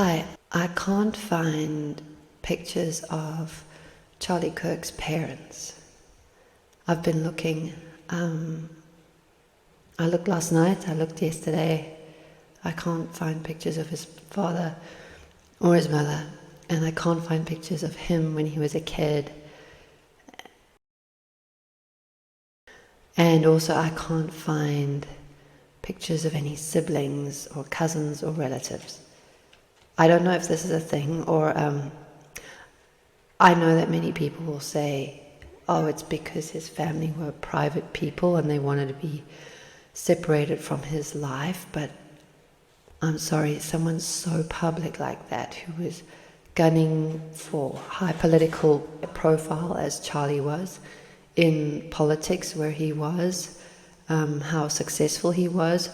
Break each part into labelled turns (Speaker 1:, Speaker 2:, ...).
Speaker 1: Hi, I can't find pictures of Charlie Kirk's parents. I've been looking. I looked last night, I looked yesterday. I can't find pictures of his father or his mother, and I can't find pictures of him when he was a kid. And also I can't find pictures of any siblings or cousins or relatives. I don't know if this is a thing, or I know that many people will say, oh, it's because his family were private people and they wanted to be separated from his life. But I'm sorry, someone so public like that, who was gunning for high political profile as Charlie was in politics, where he was, how successful he was,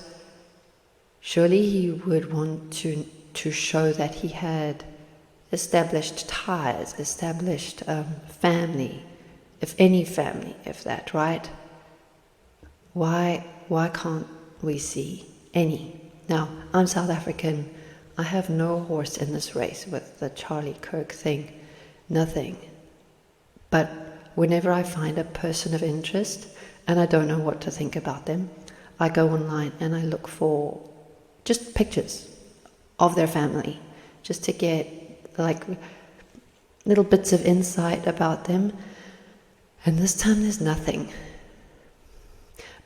Speaker 1: surely he would want to show that he had established ties, established family, if any family, if that, right? Why can't we see any? Now, I'm South African. I have no horse in this race with the Charlie Kirk thing, nothing. But whenever I find a person of interest and I don't know what to think about them, I go online and I look for just pictures of their family, just to get like little bits of insight about them. And this time there's nothing.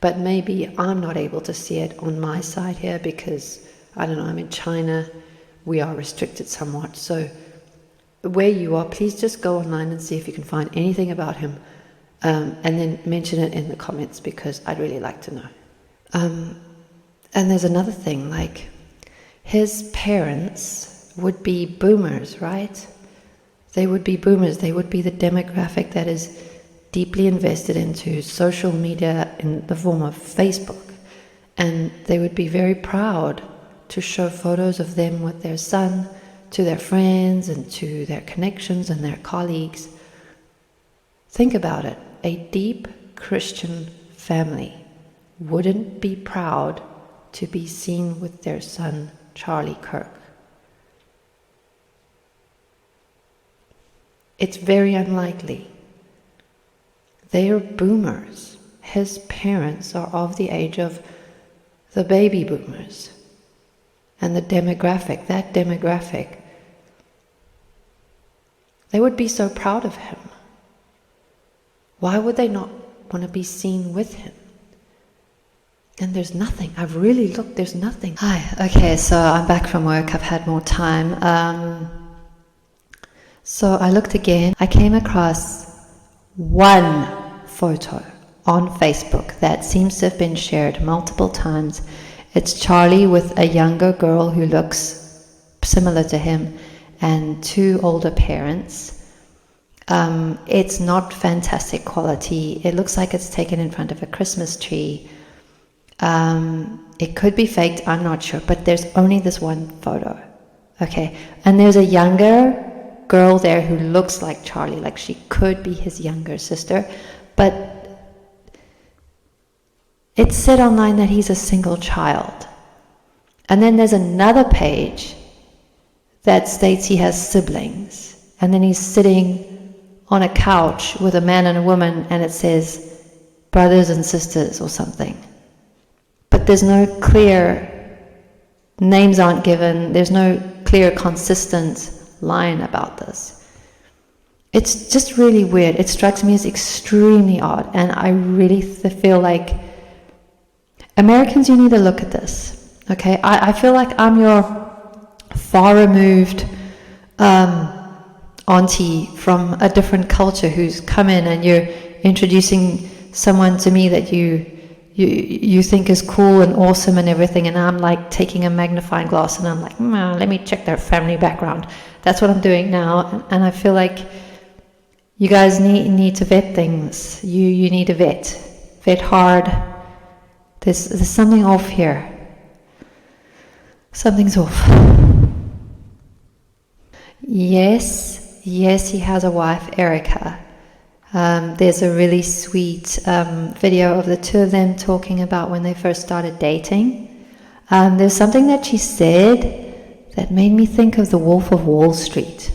Speaker 1: But maybe I'm not able to see it on my side here because, I don't know, I'm in China, we are restricted somewhat. So where you are, please just go online and see if you can find anything about him, and then mention it in the comments, because I'd really like to know. And there's another thing, like, his parents would be boomers, right? They would be boomers. They would be the demographic that is deeply invested into social media in the form of Facebook. And they would be very proud to show photos of them with their son to their friends and to their connections and their colleagues. Think about it. A deep Christian family wouldn't be proud to be seen with their son, Charlie Kirk. It's very unlikely. They are boomers. His parents are of the age of the baby boomers. And the demographic, that demographic, they would be so proud of him. Why would they not want to be seen with him? And there's nothing. I've really looked, there's nothing. Hi, okay, so I'm back from work. I've had more time. So I looked again. I came across one photo on Facebook that seems to have been shared multiple times. It's Charlie with a younger girl who looks similar to him and two older parents. It's not fantastic quality. It looks like it's taken in front of a Christmas tree. It could be faked, I'm not sure, but there's only this one photo. Okay, and there's a younger girl there who looks like Charlie, like she could be his younger sister, but it said online that he's a single child. And then there's another page that states he has siblings, and then he's sitting on a couch with a man and a woman, and it says brothers and sisters or something. But there's no clear, names aren't given, there's no clear, consistent line about this. It's just really weird. It strikes me as extremely odd, and I really feel like Americans, you need to look at this, okay? I feel like I'm your far removed auntie from a different culture who's come in, and you're introducing someone to me that you think is cool and awesome and everything, and I'm like taking a magnifying glass and I'm like, let me check their family background. That's what I'm doing now, and I feel like you guys need to vet things. You need to vet hard. There's something off here. Something's off. Yes, he has a wife, Erica. There's a really sweet video of the two of them talking about when they first started dating. There's something that she said that made me think of The Wolf of Wall Street.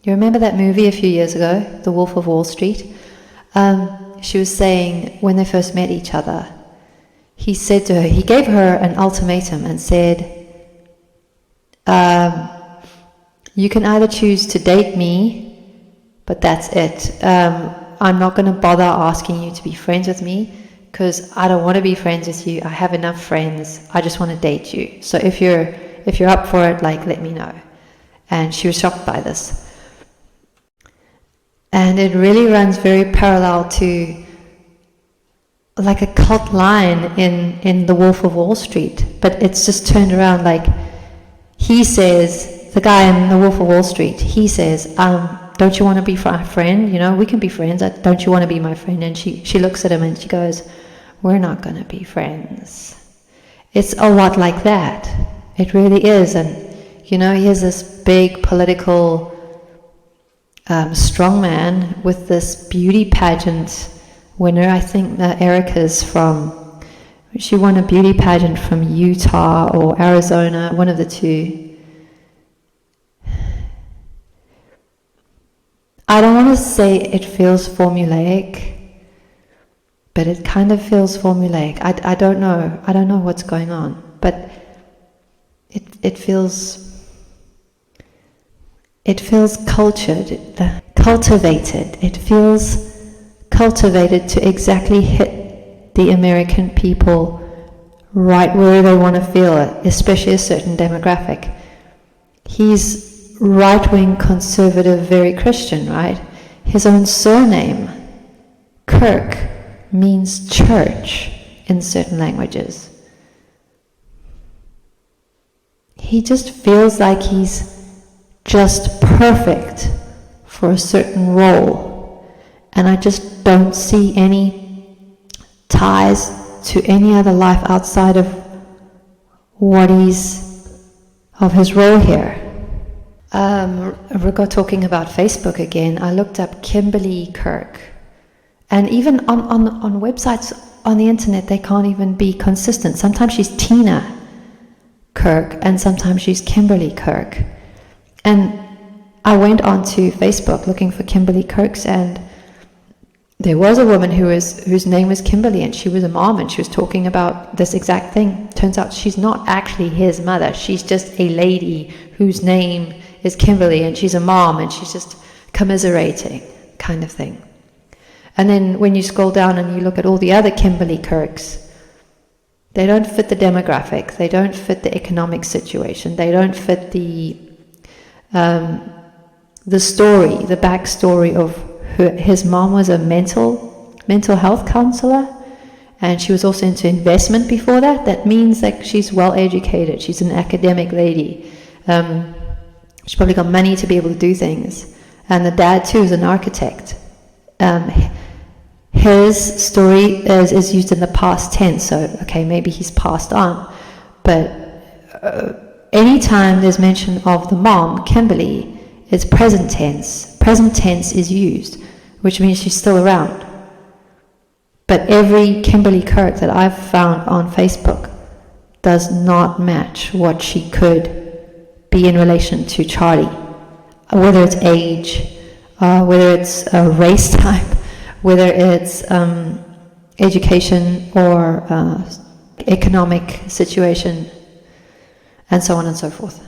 Speaker 1: You remember that movie a few years ago, The Wolf of Wall Street? She was saying when they first met each other, he said to her, he gave her an ultimatum and said, you can either choose to date me, but that's it. I'm not going to bother asking you to be friends with me because I don't want to be friends with you. I have enough friends. I just want to date you. So if you're up for it, like, let me know. And she was shocked by this. And it really runs very parallel to like a cult line in The Wolf of Wall Street, but it's just turned around. Like, he says, the guy in The Wolf of Wall Street, he says, don't you want to be my friend? You know, we can be friends. Don't you want to be my friend? And she looks at him and she goes, we're not going to be friends. It's a lot like that. It really is. And, you know, he has this big political strongman with this beauty pageant winner. I think Erica's she won a beauty pageant from Utah or Arizona, one of the two. I don't want to say it feels formulaic, but it kind of feels formulaic. I don't know what's going on, but it feels cultured, cultivated. It feels cultivated to exactly hit the American people right where they want to feel it, especially a certain demographic. He's right-wing, conservative, very Christian, right? His own surname, Kirk, means church in certain languages. He just feels like he's just perfect for a certain role. And I just don't see any ties to any other life outside of of his role here. We're talking about Facebook again. I looked up Kimberly Kirk. And even on websites on the internet, they can't even be consistent. Sometimes she's Tina Kirk and sometimes she's Kimberly Kirk. And I went onto Facebook looking for Kimberly Kirks, and there was a woman whose name was Kimberly, and she was a mom, and she was talking about this exact thing. Turns out she's not actually his mother. She's just a lady whose name is Kimberly, and she's a mom, and she's just commiserating, kind of thing. And then when you scroll down and you look at all the other Kimberly Kirks, they don't fit the demographic, they don't fit the economic situation, they don't fit the story, the backstory of his mom was a mental health counselor, and she was also into investment before that. That means that she's well educated, she's an academic lady. She's probably got money to be able to do things. And the dad too is an architect. His story is used in the past tense, so okay, maybe he's passed on. But anytime there's mention of the mom, Kimberly, it's present tense. Present tense is used, which means she's still around. But every Kimberly Kirk that I've found on Facebook does not match what she could be in relation to Charlie. Whether it's age, whether it's race type, whether it's education or economic situation, and so on and so forth.